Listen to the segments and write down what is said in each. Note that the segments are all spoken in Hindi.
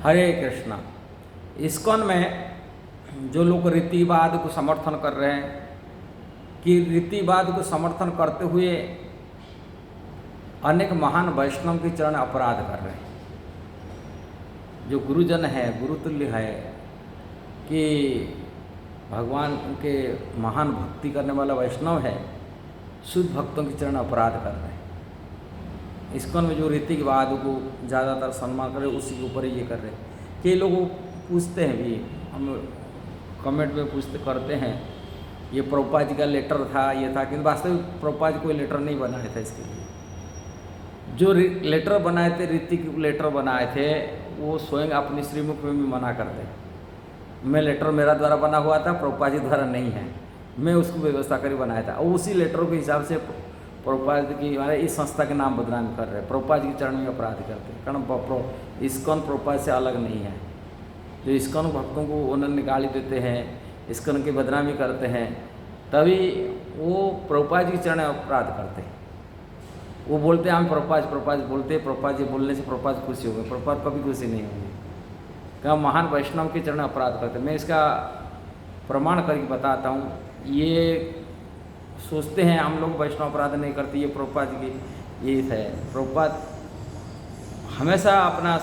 हरे कृष्णा। इस्कॉन में जो लोग रीतिवाद को समर्थन कर रहे हैं कि रीतिवाद को समर्थन करते हुए अनेक महान वैष्णव के चरण अपराध कर रहे हैं। जो गुरुजन है, गुरुतुल्य है, कि भगवान के महान भक्ति करने वाला वैष्णव है, शुद्ध भक्तों के चरण अपराध कर रहे हैं। इस्कॉन में जो रीतिवाद को ज़्यादातर सम्मान कर रहे हैं, उसी के ऊपर ये कर रहे हैं। कई लोग पूछते हैं भी, हम कमेंट में पूछते करते हैं, ये प्रभुपाद जी का लेटर था, ये था, किंतु वास्तविक प्रभुपाद जी कोई लेटर नहीं बनाया था। इसके लिए जो लेटर बनाए थे, ऋतिक लेटर बनाए थे, वो स्वयं अपनी श्रीमुख में भी मना करते हैं। मैं लेटर मेरा द्वारा बना हुआ था, प्रभुपाद जी द्वारा नहीं है, मैं उसको व्यवस्था कर बनाया था। और उसी लेटर के हिसाब से प्रभुपाद की हमारे इस संस्था के नाम बदनाम कर रहे हैं, प्रभुपाद जी के चरण में अपराध करते हैं। कारण इस्कॉन प्रभुपाद से अलग नहीं है। जो इस्कॉन भक्तों को उन्होंने गाली देते हैं, इस्कॉन की बदनामी करते हैं, तभी वो प्रभुपाद जी के चरण में अपराध करते हैं। वो बोलते हैं हम प्रभुपाद बोलते, प्रभुपाद जी बोलने से प्रभुपाद खुशी हो गए। प्रभुपाद कभी खुशी नहीं होंगे। क्या महान वैष्णव के चरण अपराध करते। मैं इसका प्रमाण करके बताता हूँ। ये सोचते हैं हम लोग वैष्णव अपराध नहीं करते, ये प्रभुपाद जी की ये है। प्रभुपाद हमेशा अपना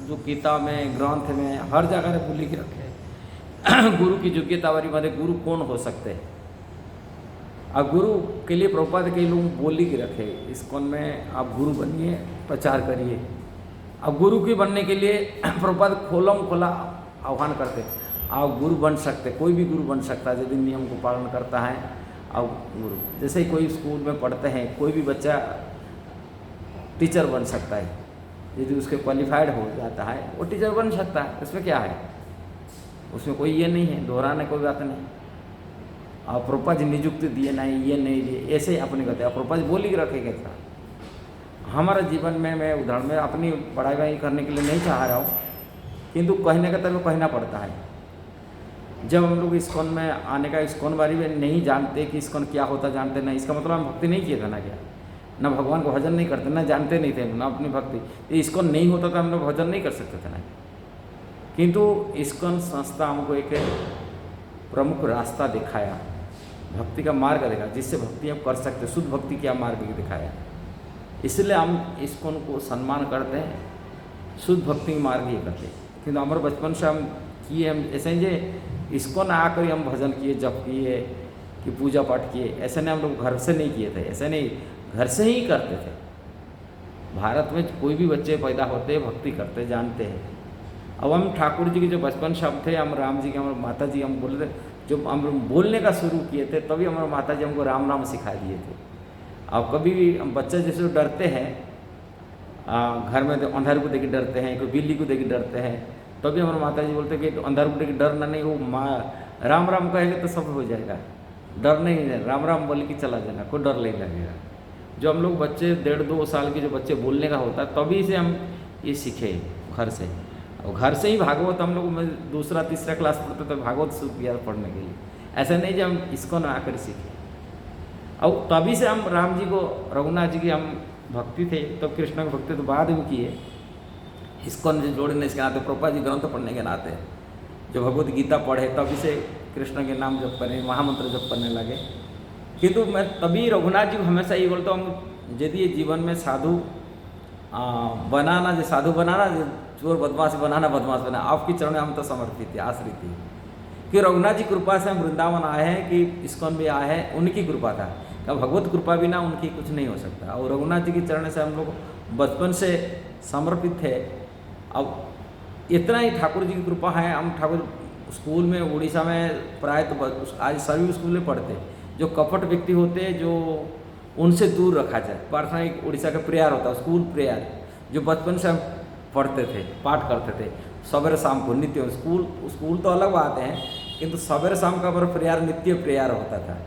जो गीता में, ग्रंथ में, हर जगह पर लिख रखे गुरु की योग्यता वाली बात है, गुरु कौन हो सकते हैं। अब गुरु के लिए प्रभुपाद के लोग बोली के रखे, इस्कॉन में आप गुरु बनिए, प्रचार करिए। अब गुरु की बनने के लिए प्रभुपाद खोलम खोला आह्वान करते, आप गुरु बन सकते, कोई भी गुरु बन सकता है यदि नियम को पालन करता है। अब गुरु जैसे कोई स्कूल में पढ़ते हैं, कोई भी बच्चा टीचर बन सकता है, यदि उसके क्वालिफाइड हो जाता है वो टीचर बन सकता है। उसमें क्या है, उसमें कोई ये नहीं है, दोहराने कोई बात नहीं। और प्रभुपाद जी नियुक्ति दिए नहीं, ये नहीं दिए, ऐसे ही अपने कहते हैं। प्रभुपाद जी बोली रखेगा था। हमारा जीवन में, मैं उदाहरण में अपनी पढ़ाई करने के लिए नहीं चाह रहा हूँ, किंतु कहने का तब कहना पड़ता है। जब हम लोग इस्कॉन में आने का, इस्कॉन बारे में नहीं जानते कि इस्कॉन क्या होता, जानते नहीं, इसका मतलब हम भक्ति नहीं किए थे ना, क्या ना भगवान को भजन नहीं करते, ना जानते नहीं थे, ना अपनी भक्ति। इस्कॉन नहीं होता तो हम लोग भजन नहीं कर सकते थे ना। किंतु इस्कॉन संस्था हमको एक प्रमुख रास्ता दिखाया, भक्ति का मार्ग दिखाया, जिससे भक्ति हम कर सकते, शुद्ध भक्ति क्या मार्ग दिखाया। इसलिए हम इस्कॉन को सम्मान करते हैं, शुद्ध भक्ति मार्ग ये करते हैं। किंतु हमारे बचपन से हम किए, हम ऐसे ही इस्कॉन आकर हम भजन किए, जप किए, कि पूजा पाठ किए, ऐसे नहीं हम लोग घर से नहीं किए थे, ऐसे नहीं, घर से ही करते थे। भारत में कोई भी बच्चे पैदा होते भक्ति करते, जानते हैं। अब हम ठाकुर जी के जो बचपन शब्द थे, हम राम जी के, हमारे माता जी हम बोलते, जब हम बोलने का शुरू किए थे तभी हमारे माता जी हमको राम राम सिखा दिए थे। अब कभी भी हम बच्चे जैसे डरते हैं, घर में तो अंधार को देख डरते हैं, कोई बिल्ली को देख डरते हैं, तभी हमारे माता जी बोलते कि तो अंधार को देख डरना नहीं, वो राम राम कहेंगे तो सब हो जाएगा, डर नहीं है, राम राम बोल के चला जाना, कोई डर नहीं लगेगा। जो हम लोग बच्चे 1.5-2 साल के जो बच्चे बोलने का होता है, तभी से हम ये सीखे घर से। और घर से ही भागवत हम लोग में 2-3 क्लास पढ़ते तो भागवत शुरू किया पढ़ने के लिए। ऐसा नहीं जो हम इस्कॉन आकर सीखे। और तभी से हम राम जी को, रघुनाथ जी की हम भक्ति थे, तो कृष्ण की भक्ति तो बाद में किए। इस्कॉन जो जोड़ने के नाते, प्रभुपाद जी ग्रंथ पढ़ने के नाते, जो भगवत गीता पढ़े तभी से कृष्ण के नाम जप करने, महामंत्र जप करने लगे। किंतु मैं तभी रघुनाथ जी को हमेशा ये बोलता हूँ, यदि जीवन में साधु बनाना, जो साधु बनाना, जो चोर बदमाश बनाना, बदमाश बनाना, आपके चरण में हम तो समर्पित थे, आश्रित थे। कि रघुनाथ जी कृपा से हम वृंदावन आए हैं, कि इस्कॉन भी आए हैं, उनकी कृपा था। क्या भगवत कृपा बिना उनकी कुछ नहीं हो सकता। और रघुनाथ जी के चरण से हम लोग बचपन से समर्पित थे। अब इतना ही ठाकुर जी की कृपा है। हम ठाकुर स्कूल में, उड़ीसा में प्राय तो आज सभी स्कूल में पढ़ते, जो कपट व्यक्ति होते, जो उनसे दूर रखा जाए। प्रार्थना एक उड़ीसा का प्रेयर होता है, स्कूल प्रेयर, जो बचपन से हम पढ़ते थे, पाठ करते थे सवेरे शाम को नित्य। स्कूल तो अलग बात है, किंतु सवेरे शाम का हमारा प्रेयर नित्य प्रेयर होता था।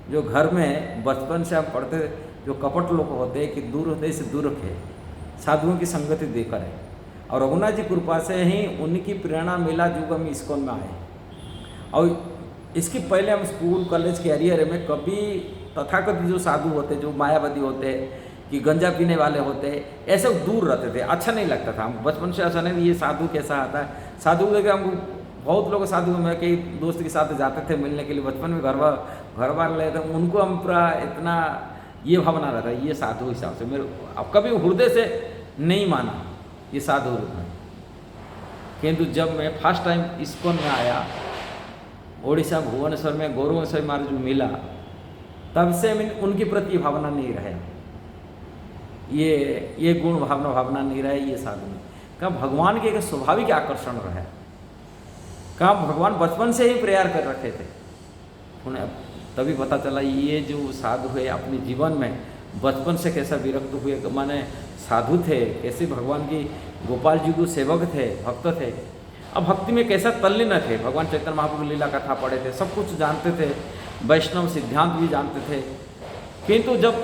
जो घर में बचपन से हम पढ़ते, जो कपट लोग होते कि दूर होते, इससे दूर रखे, साधुओं की संगति देकर है। और रघुनाथ जी कृपा से ही उनकी प्रेरणा मिला, जो हम इस्कॉन में आए। और इसके पहले हम स्कूल कॉलेज के एरिया में कभी तथाकथित जो साधु होते, जो मायावादी होते, कि गंजा पीने वाले होते, ऐसे दूर रहते थे, अच्छा नहीं लगता था। हम बचपन से ऐसा नहीं, ये साधु कैसा आता है, साधु देखे हमको बहुत लोग साधु में कई दोस्त के साथ जाते थे मिलने के लिए, बचपन में घर बार ले थे, उनको हम पूरा इतना ये भावना रहता है, ये साधु हिसाब से मेरे अब कभी हृदय से नहीं माना ये साधु रूप में। किंतु जब मैं फर्स्ट टाइम इस्कॉन में आया, ओडिशा भुवनेश्वर में गौरवेश्वर महाराज जो मिला, तब से उनके प्रति भावना नहीं रहे, ये गुण भावना नहीं रहे, ये साधु में का भगवान के एक स्वाभाविक आकर्षण रहे, का भगवान बचपन से ही प्रेयर कर रखे थे उन्हें। तभी पता चला ये जो साधु है अपने जीवन में बचपन से कैसा विरक्त हुए, माने साधु थे, कैसे भगवान की गोपाल जी को सेवक थे, भक्त थे, अब भक्ति में कैसा तल्लीन थे, भगवान चैतन्य महाप्रभु की लीला कथा पढ़े थे, सब कुछ जानते थे, वैष्णव सिद्धांत भी जानते थे। किंतु जब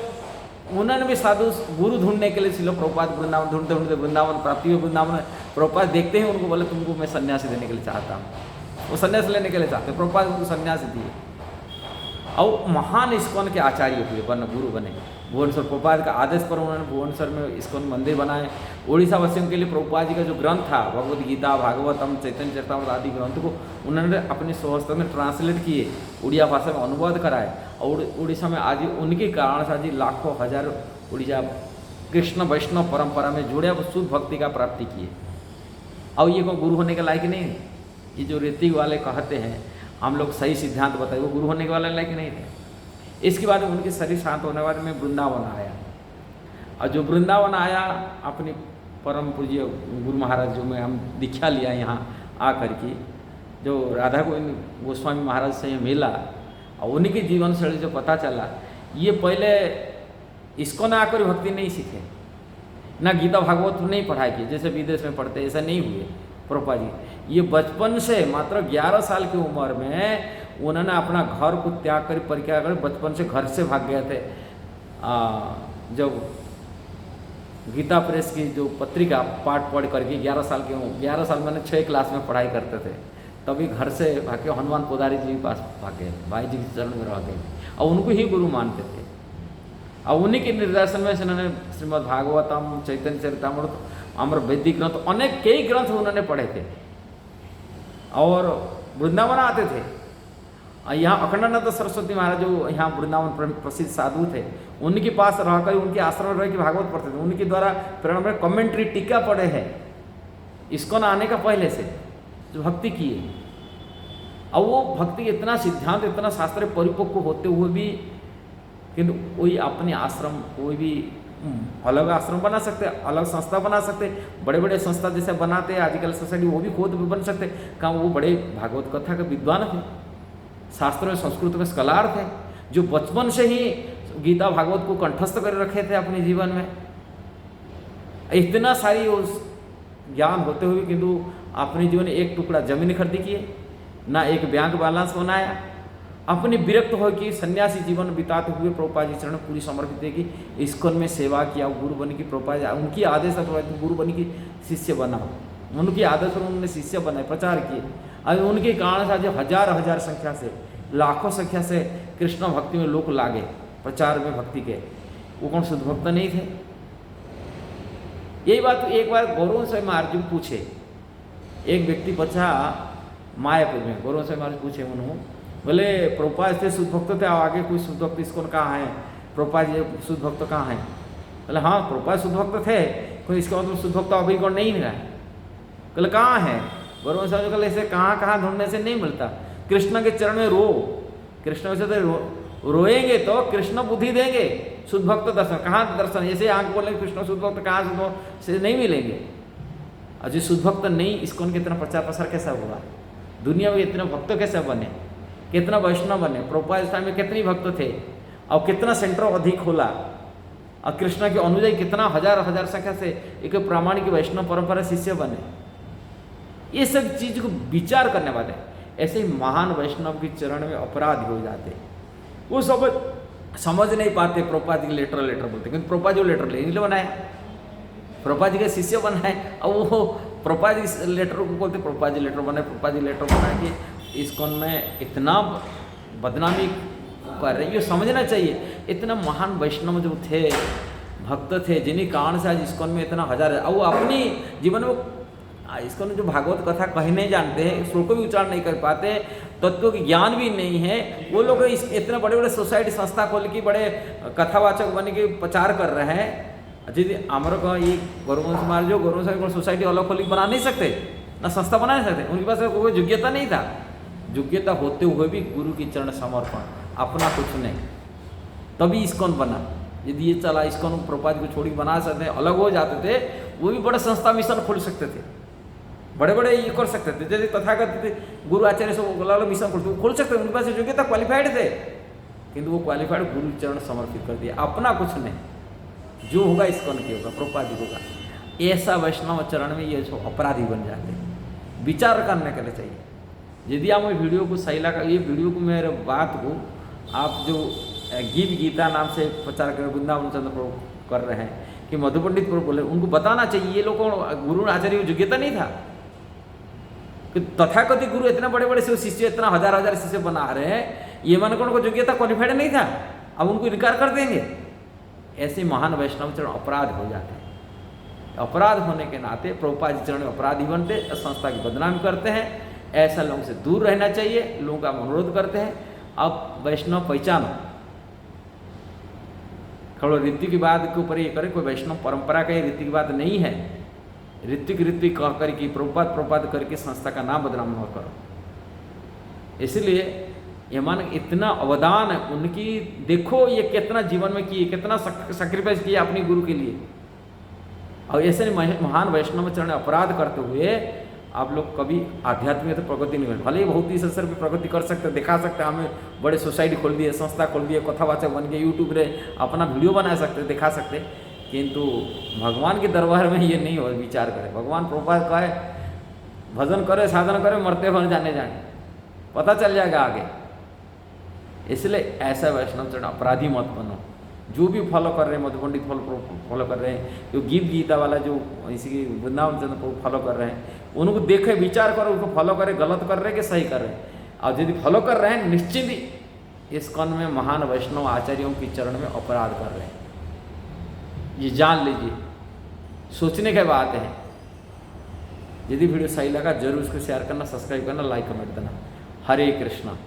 उन्होंने भी साधु गुरु ढूंढने के लिए श्रील प्रभुपाद वृंदावन ढूंढते वृंदावन प्राप्ति हुई, वृंदावन प्रभुपाद देखते ही उनको बोले तुमको मैं सन्यासी देने के लिए चाहता हूँ, वो सन्यास लेने के लिए चाहते, प्रभुपाद उनको सन्यासी दिए और महान इस्कॉन के आचार्य हुए, गुरु बने। भुवनेश्वर प्रभुपाद का आदेश पर उन्होंने भुवनेश्वर में इस्कॉन मंदिर बनाए। उड़ीसा वासियों के लिए प्रभुपाद जी का जो ग्रंथ था, भगवद गीता, भागवतम, चैतन्य चरितामृत आदि ग्रंथ को उन्होंने अपने स्वहस्त में ट्रांसलेट किए, उड़िया भाषा में अनुवाद कराए और उड़ीसा में आज उनके कारण से आज लाखों हजार उड़ीसा कृष्ण वैष्णव परंपरा में जुड़े, शुद्ध भक्ति का प्राप्ति किए। और ये को गुरु होने के लायक नहीं है, ये जो ऋतिक वाले कहते हैं हम लोग सही सिद्धांत बताए, वो गुरु होने के वाले लायक नहीं थे। इसके बाद उनके शरीर शांत होने के बाद में वृंदावन आया, और जो वृंदावन आया अपनी परम पूज्य गुरु महाराज जो में हम दीक्षा लिया यहाँ आकर के, जो राधा गोस्वामी महाराज से मिला और उनकी जीवन शैली जो पता चला, ये पहले इस्कॉन आकर भक्ति नहीं सीखे, ना गीता भागवत नहीं पढ़ाई की जैसे विदेश में पढ़ते, ऐसा नहीं हुए प्रभुपाद जी। ये बचपन से मात्र 11 साल की उम्र में उन्होंने अपना घर को त्याग कर परित्याग कर बचपन से घर से भाग गए थे। जब गीता प्रेस की जो पत्रिका पाठ पढ़ करके 11 साल मैंने 6 क्लास में पढ़ाई करते थे, तभी घर से भाग के हनुमान पोदारी जी के पास भागे, भाई जी के चरण में रह गए और उनको ही गुरु मानते थे। और उन्हीं के निर्देशन में इन्होंने श्रीमद् भागवतम, चैतन्य चरितामृत, अमर वैदिक ग्रंथ, अनेक कई ग्रंथ उन्होंने पढ़े थे और वृंदावन आते थे। यहाँ अखंडानंद सरस्वती महाराज जो यहाँ वृंदावन प्रसिद्ध साधु थे, उनके पास रहकर उनके आश्रम में रह के भागवत पढ़ते थे, उनके द्वारा प्रेरणा में कमेंट्री टीका पढ़े हैं इस्कॉन आने का पहले से जो भक्ति किए। और वो भक्ति इतना सिद्धांत, इतना शास्त्र परिपक्व होते हुए भी, किंतु कोई अपने आश्रम, कोई भी अलग आश्रम बना सकते, अलग संस्था बना सकते, बड़े बड़े संस्था जैसे बनाते हैं आजकल सोसाइटी, वो भी खुद भी बन सकते। कहाँ वो बड़े भागवत कथा के विद्वान थे, शास्त्र में संस्कृत में स्कॉलर थे, जो बचपन से ही गीता भागवत को कंठस्थ कर रखे थे अपने जीवन में। इतना सारी उस ज्ञान होते हुए किंतु अपने जीवन में एक टुकड़ा जमीन खरीदी किए, ना एक बैंक बैलेंस बनाया, अपने विरक्त हो कि सन्यासी जीवन बिताते हुए प्रभुपाद जी चरण पूरी समर्पित है कि इस्कॉन में सेवा किया, गुरु बन की प्रभुपाद उनकी आदेश पर गुरु बन की शिष्य बना, उनके आदेश पर उन्होंने शिष्य बनाए, प्रचार किए। और उनके कारण से आज हजार संख्या से, लाखों संख्या से कृष्ण भक्ति में लोग लागे, प्रचार में भक्ति के। वो कौन शुद्ध भक्त नहीं थे? यही बात एक बार गौरव से महाराज पूछे, एक व्यक्ति पूछा मायापुर में, गौरव से महाराज पूछे उन्होंने, बोले प्रभुपाद से शुद्ध भक्त थे, आगे कोई शुद्ध भक्त इस्कॉन कहाँ है? प्रभुपाद जी शुद्ध भक्त कहाँ है? बोले हाँ प्रभुपाद शुद्ध भक्त थे, कोई इसका मतलब शुद्ध भक्त अभी कौन नहीं है। बोले कहाँ है? गौरव साहब कल ऐसे कहाँ ढूंढने से नहीं मिलता, कृष्ण के चरण में रो, कृष्ण से रोएंगे तो कृष्ण बुद्धि देंगे, शुद्ध भक्त दर्शन कहाँ दर्शन, ऐसे आंख बोलेंगे कृष्ण शुद्ध भक्त कहाँ शुद्ध भक्त से नहीं मिलेंगे। और जो शुद्ध भक्त नहीं, इस्कॉन के इतना प्रचार प्रसार कैसा हुआ, दुनिया में इतने भक्त कैसे बने, कितना वैष्णव बने, प्रभुपाद टाइम में कितनी भक्त थे और कितना सेंटर अधिक खोला, और कृष्ण के अनुयायी कितना हजार संख्या से एक प्रामाणिक वैष्णव परंपरा शिष्य बने। ये सब चीज को विचार करने वाले ऐसे महान वैष्णव के चरण में अपराध हो जाते, वो सब समझ नहीं पाते। प्रभुपाद जी लेटर बोलते, क्योंकि प्रभुपाद जी लेटर ले बनाया, प्रभुपाद जी के शिष्य बनाए, और वो प्रभुपाद जी लेटर को बोलते प्रभुपाद जी लेटर बनाए, प्रभुपाद जी लेटर बना के इस्कॉन में इतना बदनामी कर रही है। समझना चाहिए इतना महान वैष्णव जो थे, भक्त थे, जिन्हीं कारण से आज इस्कॉन में इतना हजार और वो अपनी जीवन में इस्कॉन में जो भागवत कथा कहीं नहीं जानते हैं, श्लोक को भी उच्चारण नहीं कर पाते, तत्व की ज्ञान भी नहीं है, वो लोग इतने बड़े बड़े सोसाइटी संस्था खोल के बड़े कथावाचक बन के प्रचार कर रहे हैं। यदि हमारे को ये गौरवंश महाराज जो गौरवंश सोसाइटी अलग खोल बना नहीं सकते, ना संस्था बना नहीं सकते, उनके पास कोई योग्यता नहीं था। योग्यता होते हुए भी गुरु की चरण समर्पण, अपना कुछ नहीं, तभी इस्कॉन बना। यदि ये चला इस्कॉन प्रभुपाद को छोड़ी बना सकते, अलग हो जाते थे, वो भी बड़े संस्था मिशन खोल सकते थे, बड़े बड़े ये कर सकते थे। जैसे तथागत गुरु आचार्य सब अलग मिशन खोल सकते थे, उनके पास योग्यता क्वालिफाइड थे, किंतु वो क्वालिफाइड गुरु चरण समर्पित कर दिया, अपना कुछ नहीं, जो होगा इस्कॉन की होगा, प्रभुपाद जी होगा। ऐसा वैष्णव चरण में ये अपराधी बन जाते हैं, विचार करने के लिए चाहिए। यदि आप वीडियो को सही लगा, ये वीडियो को मेरे बात को आप जो गीता नाम से प्रचार कर वृंदावन चंद्र प्रभु कर रहे हैं कि मधु पंडित प्रभु बोले, उनको बताना चाहिए ये लोगों गुरु आचार्य की योग्यता नहीं था कि तथाकथित गुरु इतना बड़े बड़े से शिष्य, इतना हजार हजार शिष्य बना रहे हैं, ये मन को योग्यता क्वालिफाइड नहीं था, अब उनको इनकार कर देंगे। ऐसे महान वैष्णव चरण अपराध हो जाते हैं। अपराध होने के नाते प्रभुपाद जी चरण में अपराधी बनते, संस्था की बदनामी करते हैं। ऐसा लोगों से दूर रहना चाहिए, लोगों का अनुरोध करते हैं। अब वैष्णव पहचानो, खड़ो रीति की बात के ऊपर ये करें, कोई वैष्णव परंपरा का रीति की बात नहीं है। रीति कह करके प्रभुपाद करके संस्था का नाम बदनाम न करो। इसलिए ये मान इतना अवदान उनकी, देखो ये कितना जीवन में किए, कितना सैक्रिफाइस किया अपनी गुरु के लिए। और ऐसे महान वैष्णव चरण अपराध करते हुए आप लोग कभी आध्यात्मिक तो प्रगति नहीं मिले। भले ही बहुत ही स्तर पर प्रगति कर सकते, दिखा सकते, हमें बड़े सोसाइटी खोल दिए, संस्था खोल दिए, कथावाचक बन गए, यूट्यूब रे अपना वीडियो बना सकते, दिखा सकते, किंतु भगवान के दरबार में ये नहीं हो। विचार करें, भगवान प्रभुपाद का है, भजन करे, साधन करे, मरते बन जाने जाए, पता चल जाएगा आगे। इसलिए ऐसा वैष्णव चरण अपराधी मत बनो। जो भी फॉलो कर रहे हैं, मधु पंडित फॉलो कर रहे हैं, जो गीता वाला जो इसी वृंदावन चंद्र फॉलो कर रहे हैं, उनको देखे, विचार करो, उनको फॉलो करें, गलत कर रहे हैं कि सही कर रहे हैं। और यदि फॉलो कर रहे हैं, निश्चित ही इस्कॉन में महान वैष्णव आचार्यों के चरण में अपराध कर रहे हैं, ये जान लीजिए। सोचने की बात है। यदि वीडियो सही लगा जरूर उसको शेयर करना, सब्सक्राइब करना, लाइक कमेंट देना। हरे कृष्णा।